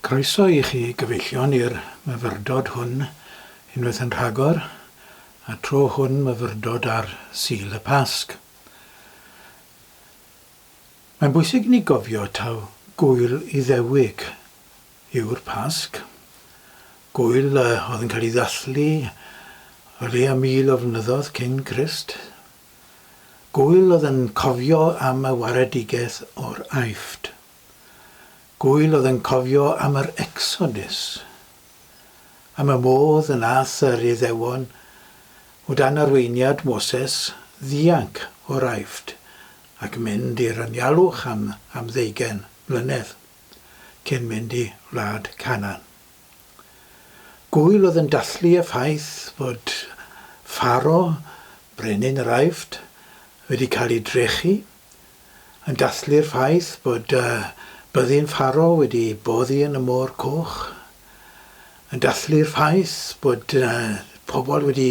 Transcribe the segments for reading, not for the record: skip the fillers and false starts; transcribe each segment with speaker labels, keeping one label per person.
Speaker 1: Croeso I chi gyfeillion i'r myfyrdod hwn unwaith yn rhagor, a tro hwn myfyrdod ar Sul y Pasg. Mae'n bwysig ni gofio taw gwyl Iddewig yw'r Pasg. Gwyl oedd yn cael ei ddathlu o leia 1000 o flynyddoedd cyn Crist. Gwyl oedd yn cofio am y waredigaeth o'r Aifft. Gwyl oedd yn cofio am yr Exodus, am y modd yn ath yr Iddewon o dan arweiniad Moses ddianc o'r Aifft ac mynd i'r anialwch am 20 mlynedd cyn mynd I wlad Canan. Gwyl oedd yn dathlu y ffaith bod Pharo, brenin yr Aifft, wedi cael ei drechu, yn dathlu'r ffaith bod byddin Pharo wedi boddi yn y môr coch, yn dathlu'r ffaith bod pobl wedi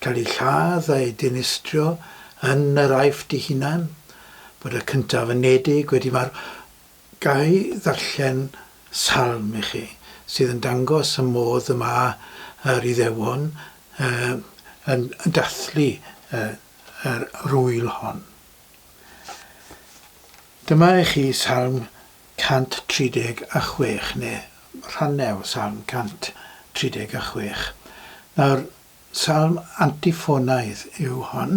Speaker 1: cael ei lladd a'i dinistrio yn yr Aifft ei hunan, bod y cyntaf ynedig wedi marw. Gai ddarllen salm I chi, sydd yn dangos y modd yma yr Iddewon yn dathlu yr rwyl hon. Dyma I chi salm 136, neu rhannau o salm 136. Nawr, salm antifonaidd yw hon,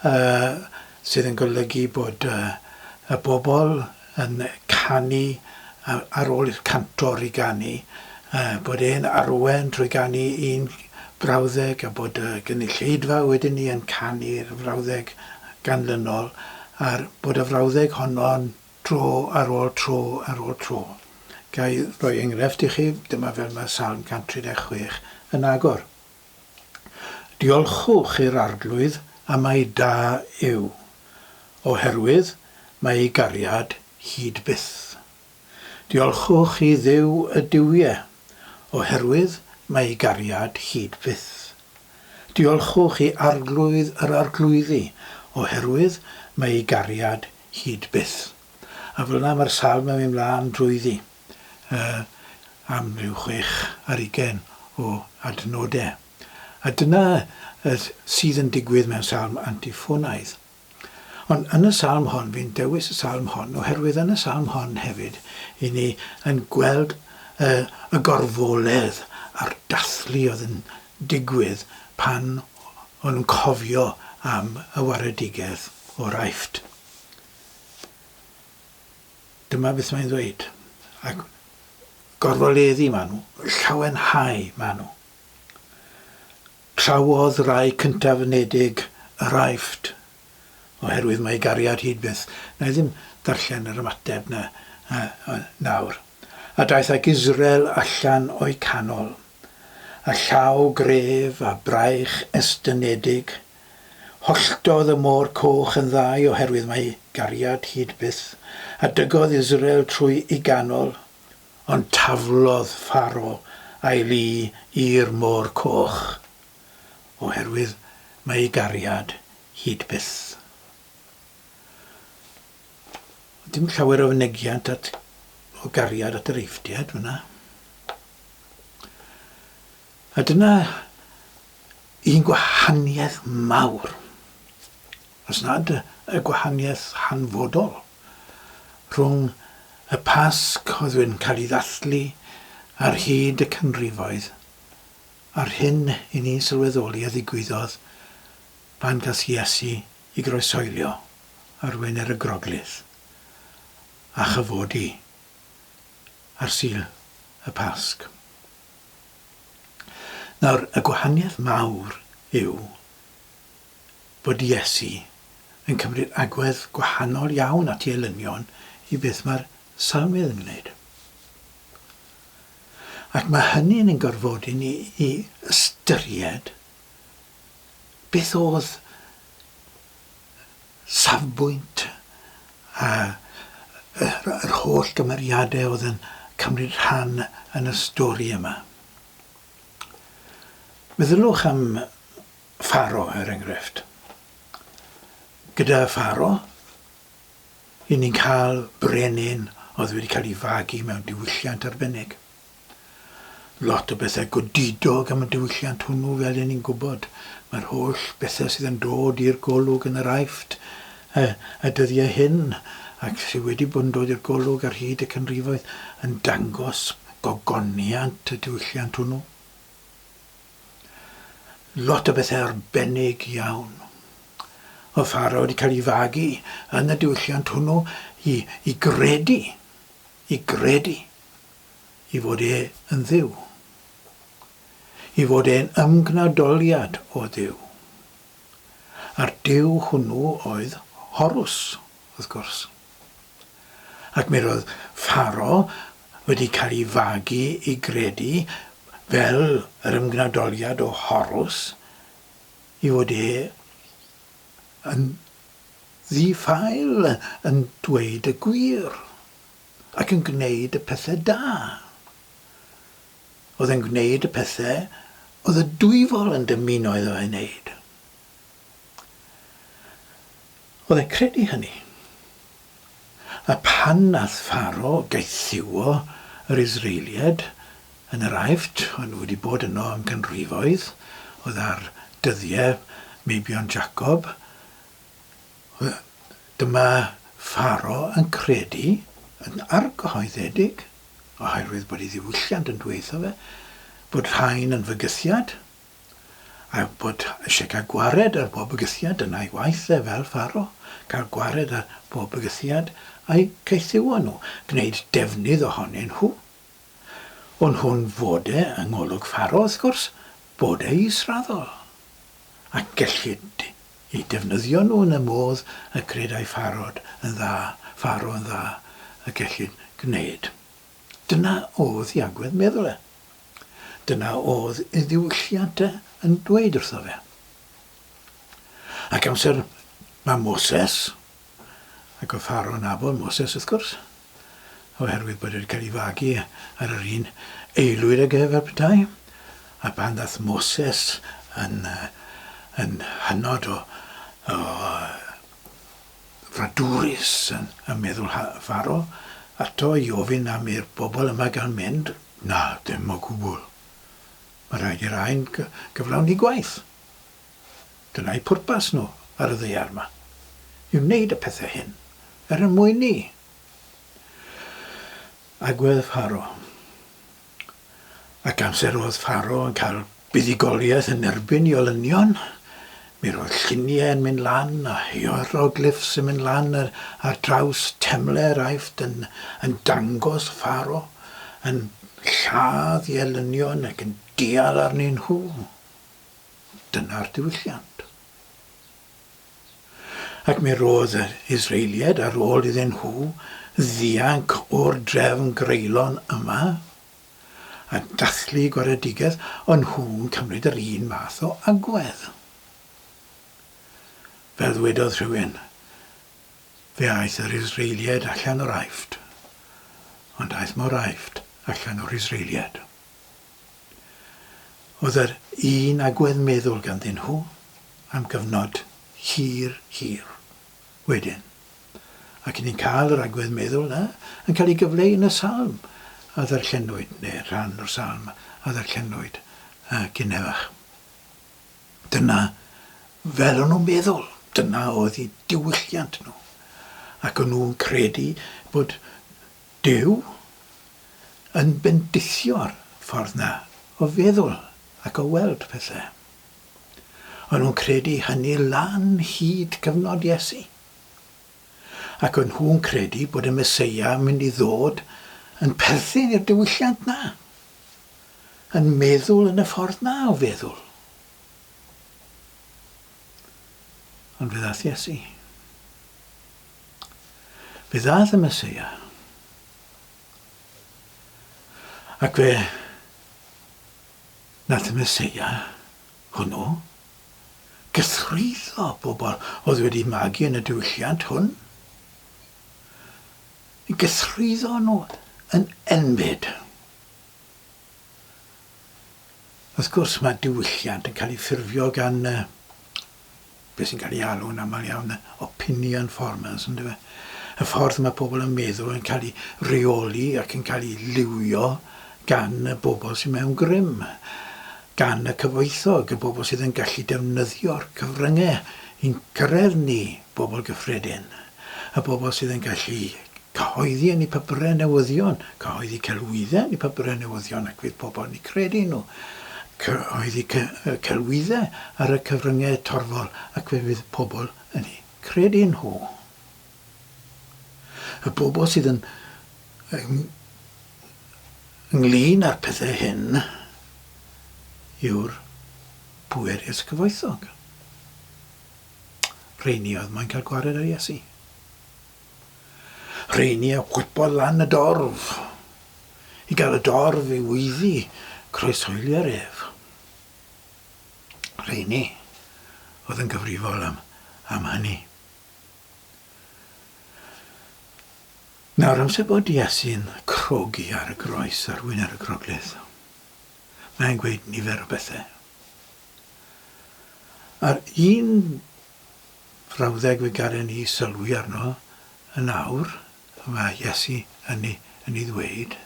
Speaker 1: sydd yn golygu bod y bobl yn canu ar ôl i'r cantor I ganu, bod e'n arwen trwy ganu un brawddeg a bod y gynulleidfa wedyn ni yn canu'r frawddeg ganlynol a'r bod y frawddeg honno'n tro ar ôl tro ar ôl tro. Gai roi enghraifft I chi, dyma fel mae salm 136 yn agor. Diolchwch i'r arglwydd am ei da yw, oherwydd mae ei gariad hyd byth. Diolchwch I Dduw y duwiau, oherwydd mae ei gariad hyd byth. Diolchwch I arglwydd yr arglwyddi, oherwydd mae ei gariad hyd byth. A fel yna mae'r salm yn mynd mlaen drwyddi am ryw 6 o adnodau. A dyna sydd yn digwydd mewn salm antifonaidd. Ond yn y salm hon, fi'n dewis y salm hon, oherwydd yn y salm hon hefyd, I ni yn gweld y gorfoledd a'r dathlu oedd yn digwydd pan o'n nhw'n cofio am y waredigaeth o'r Aifft. Dyma beth mae'n dweud, ac gorfoleddu maen nhw, llawenhau maen nhw. Trawodd rai cyntaf ynedig yr Aifft, oherwydd mae gariad hyd byth. Na I ddim darllen yr ymateb nawr. A daeth ag Israel allan o'i canol, a llaw gref a braich estynedig, holltodd y môr coch yn ddau oherwydd mae gariad hyd byth, a dygodd Israel trwy ei ganol, ond taflodd Pharo a'i lu i'r môr coch, oherwydd mae gariad hyd byth. Dim llawer o fynegiant o gariad at yr Eifftiad fyna. A dyna un gwahaniaeth mawr, os nad y gwahaniaeth hanfodol, rhwng y Pasg oedd yn cael ei ddathlu ar hyd y canrifoedd, a'r hyn I ni'n sylweddoli a ddigwyddodd pan gath Iesu I groesoelio ar Wener y Groglith a chyfodi ar Sul y Pasg. Nawr, y gwahaniaeth mawr yw bod Iesu yn cymryd agwedd gwahanol iawn at ei elynion I beth mae'r salmydd yn gwneud. Ac mae hynny'n ein gorfodi ni I ystyried beth oedd safbwynt yr holl gymeriadau oedd yn cymryd rhan yn y stori yma. Meddylwch am Pharo enghraifft. Gyda Pharo, I ni'n cael brenin oedd wedi cael ei fagu mewn diwylliant arbennig. Lot o bethau godidog am y diwylliant hwnnw fel ni'n gwybod. Mae'r holl bethau sydd yn dod i'r golwg yn yr Aifft y dyddiau hyn ac sydd wedi bod yn dod i'r golwg ar hyd y canrifoedd yn dangos gogoniant y diwylliant hwnnw. Lot o bethau arbennig iawn. O Pharaoh wedi cael ei fagu yn y diwylliant hwnnw i gredu, i fod yn dduw. I fod e'n ymgnadoliad o dduw. A'r duw hwnnw oedd Horws, wrth gwrs. Ac mi roedd Pharaoh wedi cael ei fagu i gredu fel yr ymgnadoliad o Horws i fod yn ddiffael, yn dweud y gwir ac yn gwneud y pethau da. Oedd e'n gwneud y pethau oedd y dwyfol yn dymuno iddo fe'i wneud. Oedd e'n credu hynny. A pan nath Pharaoh geithiwo yr Israeliad yn yr Aifft, ond wedi bod yno am ganrifoedd, oedd ar dyddiau Meibion Jacob, dyma Pharaoh yn credu yn argyhoeddedig, oherwydd bod ei ddiwylliant yn dweutho fe, bod rhain yn fygythiad, a bod eisiau cael gwared ar bob bygythiad, dyna'i waith fel Pharaoh, cael gwared ar bob bygythiad, a'i ceithiwo nhw, gwneud defnydd ohonyn nhw. Ond hwn fod yng ngolwg Pharaoh, wrth gwrs, bod israddol, ac gellid i defnyddio nhw yn y modd y credau Pharaoh yn dda, y gellid gwneud. Dyna oedd i agwedd meddwl e. Dyna oedd y ddiwylliant yn dweud wrtho fe. Ac amser mae Moses, ac o Pharaoh yn nabod Moses wrth gwrs, oherwydd bod wedi cael ei fagu ar yr un eilwyd ag fel petai, a pan ddaeth Moses yn hynod o fradwrus yn meddwl Pharaoh, ato i ofyn am i'r bobl yma gael mynd, na, dim o gwbl. Mae rhaid i'r rhain gyflawni gwaith. Dyna'i pwrpas nhw ar y ddaear yma. I wneud y pethau hyn, mwyn ni. Agwedd Pharaoh. Ac amser oedd Pharaoh yn cael buddigoliaeth yn erbyn i olynion, mi roedd lluniau yn mynd lan a hieroglyphs yn mynd lan ar draws temle'r Aifft yn dangos Pharaoh, yn lladd i elynion ac yn dial arnyn nhw. Dyna'r diwylliant. Ac mi roedd yr Israeliad ar ôl iddyn nhw ddianc o'r drefn creulon yma a dathlu gwaredigedd, ond nhw'n cymryd yr un math o agwedd. Fel ddwedodd rhywun, fe aeth yr Israeliad allan o'r Aifft, ond aeth mor Aifft allan o'r Israeliad. Oedd yr un agwedd meddwl ganddyn nhw am gyfnod hir wedyn. Ac ni'n cael yr agwedd meddwl yn cael ei gyfleu yn y salm a ddarllenwyd, neu rhan o'r salm a ddarllenwyd Ginevach. Dyna fel o'n nhw'n meddwl, dyna oedd ei diwylliant nhw. Ac o'n nhw'n credu bod Duw yn bendithio'r ffordd na o feddwl ac o weld pethau. O'n nhw'n credu hynny lan hyd cyfnod Iesu. Ac o'n nhw'n credu bod y Meseia yn mynd i ddod yn perthyn i'r diwylliant na, yn meddwl yn y ffordd na o feddwl. Ond fe ddaeth Iesu. Fe ddaeth y Meseia. Ac fe nath y Meseia hwnnw gythryddo bobl oedd wedi magu yn y diwylliant hwn. Gythryddo nhw yn enbyd. Wrth gwrs mae diwylliant yn cael ei ffurfio gan beth sy'n cael ei alw'n aml iawn opinion formers, ynddo fe? Y ffordd mae pobl yn meddwl yn cael ei reoli ac yn cael ei liwio gan y bobl sy'n mewn grym, gan y cyfoethog, y bobl sydd yn gallu defnyddio'r cyfryngau i'n cyrraedd ni, bobl gyffredin, y bobl sydd yn gallu cyhoeddi yn eu papurau newyddion, cyhoeddi celwyddau yn eu papurau newyddion ac fydd pobl yn eu credu nhw, cyhoeddi celwyddau ar y cyfryngau torfol ac fydd pobl yn eu credu nhw. Y bobl sydd yn ynglyn â'r pethau hyn yw'r pwerus cyfoethog. Rheini oedd mae'n cael gwared ar Iesu. Rheini a chwipo lan y dorf, i gael y dorf i wyddi croeshoelio'r ef. Rheini oedd yn gyfrifol am hynny. Nawr, amser bod Iesu'n crogi ar y groes arwyn ar y croglith, mae'n gweud nifer o bethau. A'r un frawddeg fe gadael ni sylwi arno yn awr, mae Iesu yn ei ddweud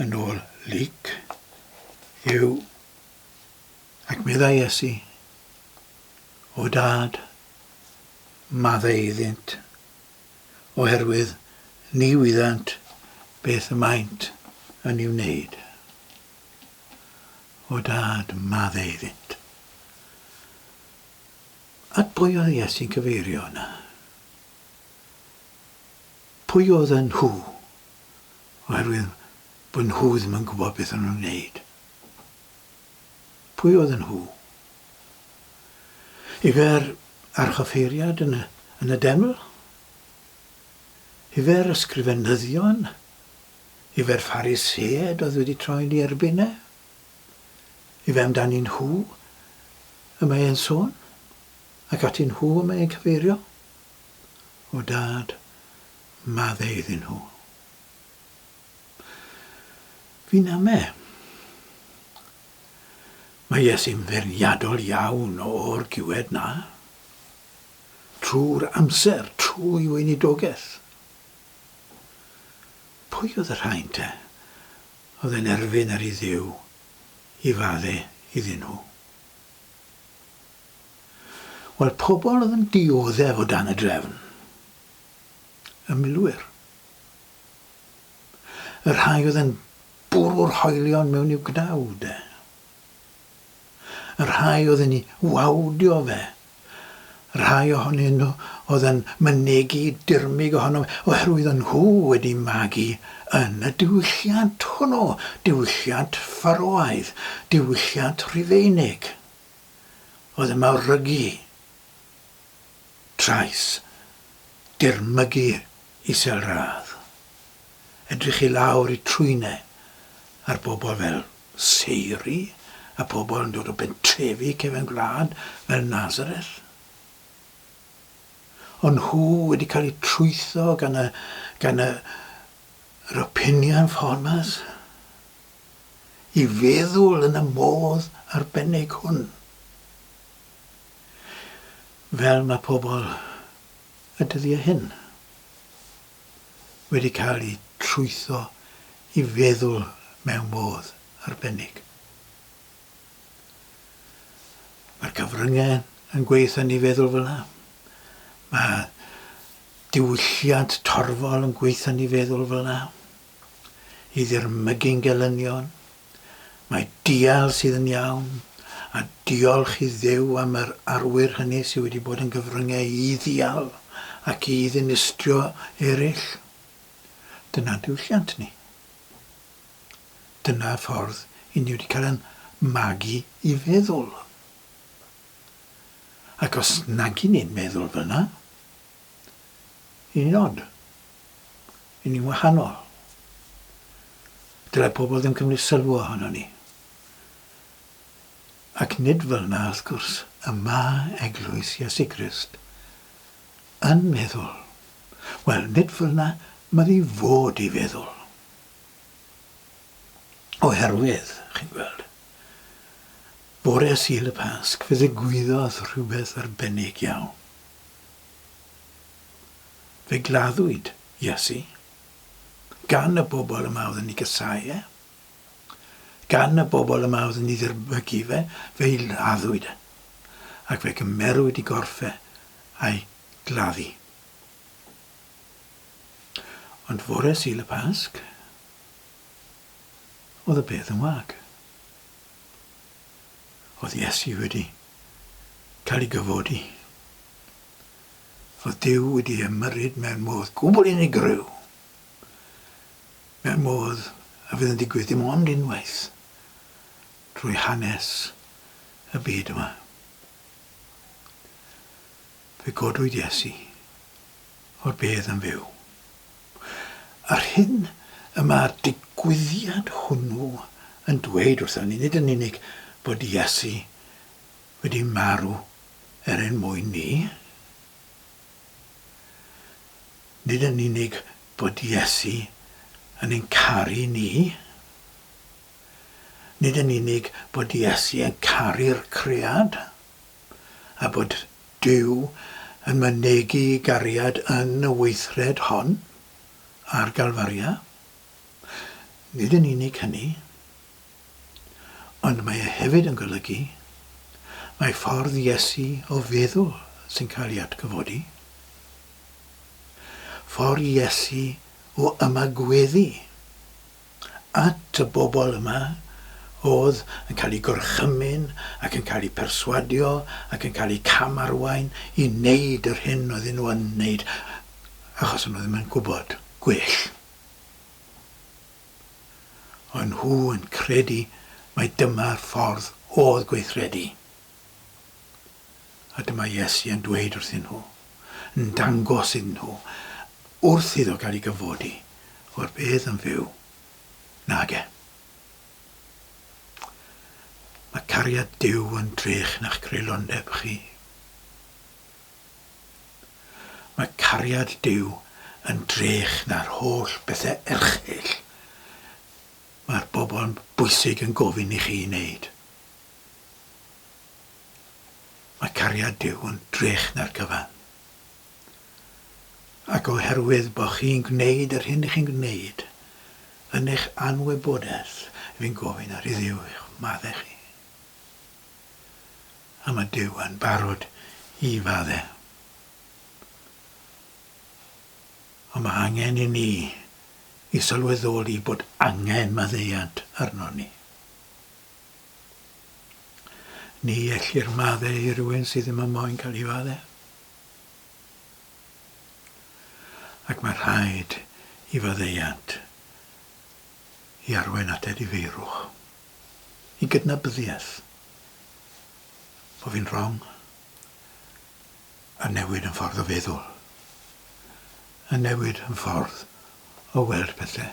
Speaker 1: yn ôl Luc, yw, ac meddai Iesu, o dad, maddau iddynt, oherwydd ni wyddant beth y maint yn ei wneud. O dad, maddau iddynt. At pwy oedd Iesu'n cyfeirio yna? Pwy oedd yn nhw? Oherwydd bod nhw ddim yn gwybod beth yn nhw'n wneud. Pwy oedd yn nhw? Ifer archoffeiriad yn y deml? Ifer ysgrifenyddion? Ifer phariseed oedd wedi troi'n ei erbyn e? Ife amdani nhw y mae e'n sôn? Ac at nhw y mae e'n cyfeirio? O dad, maddau iddyn nhw. Fi'n ame. Mae Iesu'n feirniadol iawn o'r giwed na. Trwy'r amser, trwy weinidogaeth. Pwy oedd y rhain te? Oedd yn erfyn ar ei ddiw i faddau iddyn nhw. Wel, pobl oedd yn dioddef o dan y drefn. Y milwyr. Y rhai oedd yn bwrw'r hoelion mewn i'w gnawd e. Y rhai oedd yn ei wawdio fe. Y rhai ohonyn nhw oedd yn mynegu dirmig ohono fe, oherwydd yn nhw wedi magu yn y diwylliant hwnnw, diwylliant Pharaoaidd, diwylliant Rhufeinig. Oedd yn mawrygu trais, dirmygu iselradd, edrych i lawr i trwynau ar bobl fel Seiri, a pobl yn dod o bentrefi cefn gwlad fel Nazareth. Ond nhw wedi cael eu trwytho gan yr opinion fformas i feddwl yn y modd arbennig hwn. Fel mae pobl y dyddiau hyn wedi cael eu trwytho i feddwl mewn modd arbennig. Mae'r cyfryngau yn gweithio ni feddwl fel yna. Mae diwylliant torfol yn gweithio ni feddwl fel yna. I ddirmygu'n gelynion. Mae dial sydd yn iawn. A diolch i Dduw am yr arwyr hynny sydd wedi bod yn gyfryngau i ddial ac i ddinistrio eraill. Dyna diwylliant ni. Dyna ffordd i ni wedi cael yn magu i feddwl. Ac os nag i ni'n meddwl fel yna, i ni'n od. I ni'n wahanol. Dylai pobl ddim cymryd sylw ohono ni. Ac nid fel yna, wrth gwrs, yma eglwys Iesu Grist yn meddwl. Wel, nid fel yna, mae ddi fod i feddwl. Oherwydd, chi'n gweld, bore Sul y Pasg, fe ddigwyddodd rhywbeth arbennig iawn. Fe gladdwyd Iesu gan y bobl yma oedd yn ei gysau e. Gan y bobl yma oedd yn ei ddirbygu fe, fe i laddwyd e. Ac fe gymerwyd i gorffe a'i gladdu. Ond fore Sul y Pasg, oedd y beth yn wag. Oedd Iesu wedi cael ei gyfodi. Oedd Duw wedi ymyrryd mewn modd gwbl unigryw. Mewn modd a fydd yn digwydd dim ond unwaith drwy hanes y byd yma. Fe godwyd Iesu o'r bedd yn fyw. A'r hyn y mae'r digwyddiad hwnnw yn dweud wrthon ni, nid yn unig bod Iesu wedi marw mwyn ni, nid yn unig bod Iesu yn ein caru ni, nid yn unig bod Iesu yn caru'r cread, a bod Duw yn mynegu gariad yn y weithred hon a'r galfaria. Nid yn unig hynny, ond mae e hefyd yn golygu mae ffordd Iesu o feddwl sy'n cael ei atgyfodi. Ffordd Iesu o ymagweddu at y bobl yma oedd yn cael ei gorchymyn ac yn cael ei perswadio ac yn cael ei camarwain i wneud yr hyn oedd nhw yn wneud achos nhw ddim yn gwybod gwell. Ond nhw yn credu mai dyma'r ffordd oedd gweithredu. A dyma Iesu yn dweud wrthyn nhw, yn dangos iddyn nhw, wrth iddo gael ei gyfodi o'r bedd yn fyw. Nage. Mae cariad Duw yn drech na'ch creulondeb chi. Mae cariad Duw yn drech na'r holl bethau erchyll mae'r bobl bwysig yn gofyn i chi wneud. Mae cariad Duw yn drech na'r cyfan. Ac oherwydd bod chi'n gwneud yr hyn chi'n gwneud yn eich anwybodaeth, fi'n gofyn ar i Dduw i'ch maddau chi. A mae Duw yn barod i faddau. Ond mae angen i ni i sylweddoli bod angen maddeuant arno ni. Ni ellir maddau i rywun sydd ddim yn moyn cael ei faddau. Ac mae rhaid i faddeuant i arwain at edifeirwch, i gydnabyddiaeth, bod fi'n wrong, a newid yn ffordd o feddwl, a newid yn ffordd o weld pethau,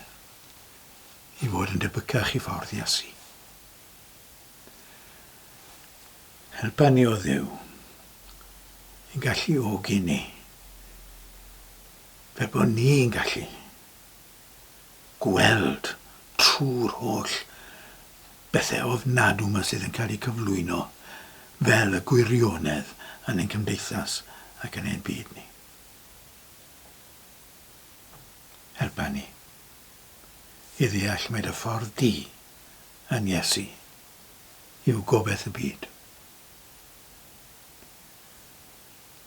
Speaker 1: i fod yn debycach i ffordd Iesu. Helpa ni o Dduw i'n gallu ogi ni, fe bod ni'n gallu gweld trwy'r holl bethau ofnadw yma sydd yn cael eu cyflwyno fel y gwirionedd yn ein cymdeithas ac yn ein byd ni. Helpa ni i ddeall mae dy ffordd di yn Iesu yw gobaith y byd.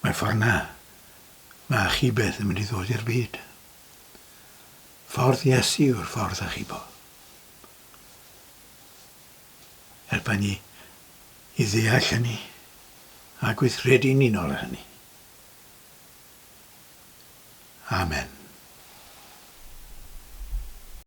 Speaker 1: Mae ffordd na mae achubeth yn mynd i ddod i'r byd. Ffordd Iesu yw'r ffordd achubo. Helpa ni i ddeall hynny a gweithredu'n unol hynny. Amen.